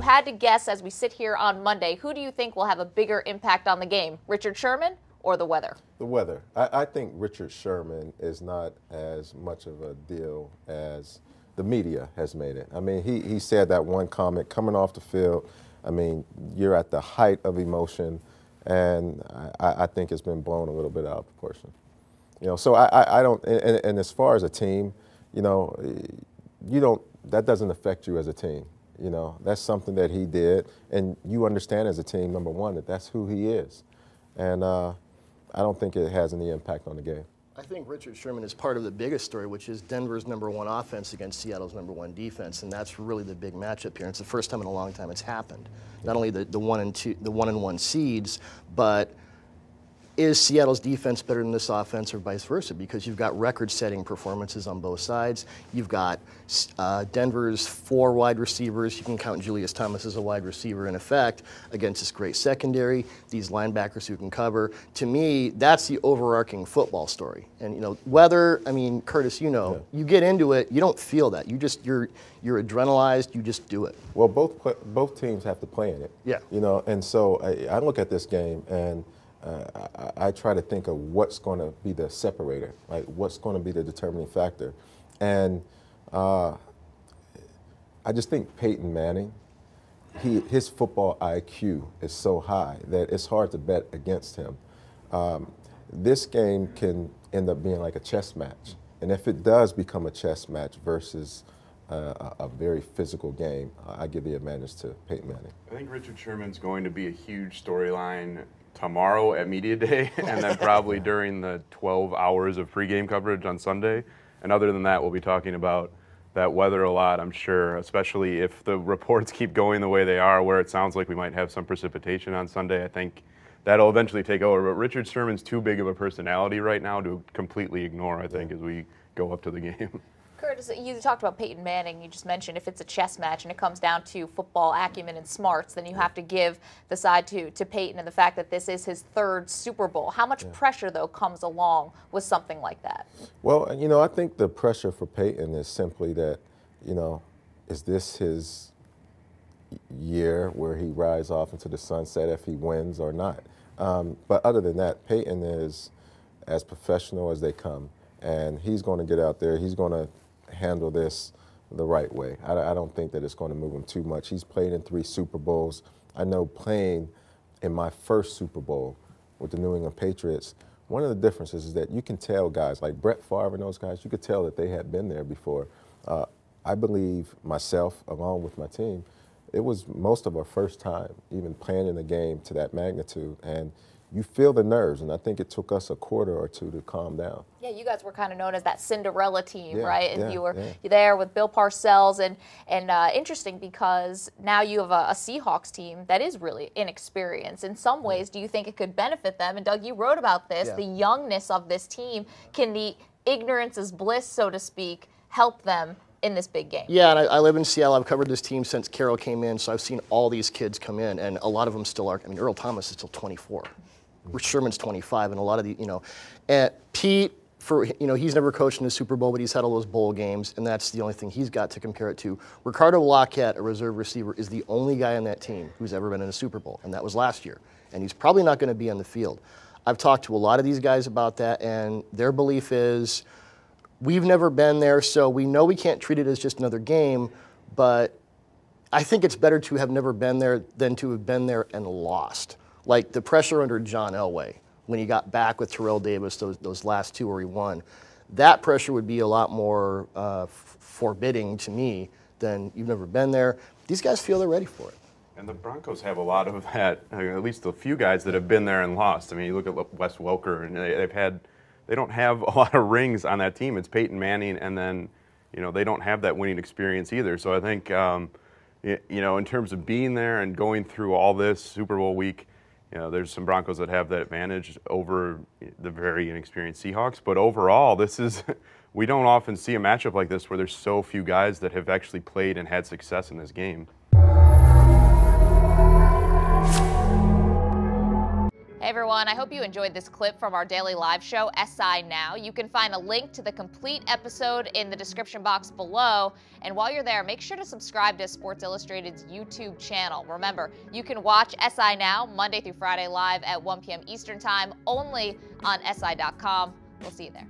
had to guess as we sit here on Monday, who do you think will have a bigger impact on the game, Richard Sherman or the weather? The weather. I think Richard Sherman is not as much of a deal as the media has made it. I mean, he said that one comment coming off the field. I mean, you're at the height of emotion, and I think it's been blown a little bit out of proportion. You know, so I don't, and as far as a team, you know, that doesn't affect you as a team. You know, that's something that he did, and you understand as a team, number one, that that's who he is. And I don't think it has any impact on the game. I think Richard Sherman is part of the biggest story, which is Denver's #1 offense against Seattle's #1 defense, and that's really the big matchup here. And it's the first time in a long time it's happened. Not only the 1-1 seeds, but is Seattle's defense better than this offense or vice versa? Because you've got record-setting performances on both sides. You've got Denver's 4 wide receivers. You can count Julius Thomas as a wide receiver in effect against this great secondary, these linebackers who can cover. To me, that's the overarching football story. And, you know, whether, I mean, Curtis, you know, you get into it, you don't feel that. You're adrenalized, you just do it. Well, both teams have to play in it. Yeah. You know, and so I look at this game and I try to think of what's going to be the separator, like what's going to be the determining factor. And I just think Peyton Manning, his football IQ is so high that it's hard to bet against him. This game can end up being like a chess match. And if it does become a chess match versus a very physical game, I give the advantage to Peyton Manning. I think Richard Sherman's going to be a huge storyline tomorrow at Media Day, and then probably during the 12 hours of pregame coverage on Sunday. And other than that, we'll be talking about that weather a lot, I'm sure, especially if the reports keep going the way they are, where it sounds like we might have some precipitation on Sunday. I think that'll eventually take over. But Richard Sherman's too big of a personality right now to completely ignore, I think, as we go up to the game. Curtis, you talked about Peyton Manning. You just mentioned if it's a chess match and it comes down to football acumen and smarts, then you have to give the side to Peyton and the fact that this is his 3rd Super Bowl. How much pressure, though, comes along with something like that? Well, you know, I think the pressure for Peyton is simply that, you know, is this his year where he rides off into the sunset if he wins or not? But other than that, Peyton is as professional as they come, and he's going to get out there. He's going to handle this the right way. I don't think that it's going to move him too much. He's played in 3 Super Bowls. I know playing in my first Super Bowl with the New England Patriots, one of the differences is that you can tell guys like Brett Favre and those guys, you could tell that they had been there before. I believe myself, along with my team, it was most of our first time even playing in a game to that magnitude. And you feel the nerves, and I think it took us a quarter or two to calm down. Yeah, you guys were kind of known as that Cinderella team, right? And you were there with Bill Parcells, and interesting because now you have a Seahawks team that is really inexperienced. In some ways, do you think it could benefit them? And Doug, you wrote about this, the youngness of this team. Can the ignorance is bliss, so to speak, help them in this big game? Yeah, and I live in Seattle. I've covered this team since Carroll came in, so I've seen all these kids come in, and a lot of them still are. I mean, Earl Thomas is still 24. Rich Sherman's 25, and a lot of the, you know, and Pete, he's never coached in the Super Bowl, but he's had all those bowl games, and that's the only thing he's got to compare it to. Ricardo Lockett, a reserve receiver, is the only guy on that team who's ever been in a Super Bowl, and that was last year. And he's probably not going to be on the field. I've talked to a lot of these guys about that, and their belief is, we've never been there, so we know we can't treat it as just another game, but I think it's better to have never been there than to have been there and lost. Like the pressure under John Elway, when he got back with Terrell Davis, those last 2 where he won, that pressure would be a lot more forbidding to me than you've never been there. These guys feel they're ready for it. And the Broncos have a lot of that, at least a few guys that have been there and lost. I mean, you look at Wes Welker, and they don't have a lot of rings on that team. It's Peyton Manning, and then, you know, they don't have that winning experience either. So I think, you know, in terms of being there and going through all this Super Bowl week, you know, there's some Broncos that have that advantage over the very inexperienced Seahawks. But overall, we don't often see a matchup like this where there's so few guys that have actually played and had success in this game. Hey everyone, I hope you enjoyed this clip from our daily live show, SI Now. You can find a link to the complete episode in the description box below. And while you're there, make sure to subscribe to Sports Illustrated's YouTube channel. Remember, you can watch SI Now Monday through Friday live at 1 p.m. Eastern Time only on SI.com. We'll see you there.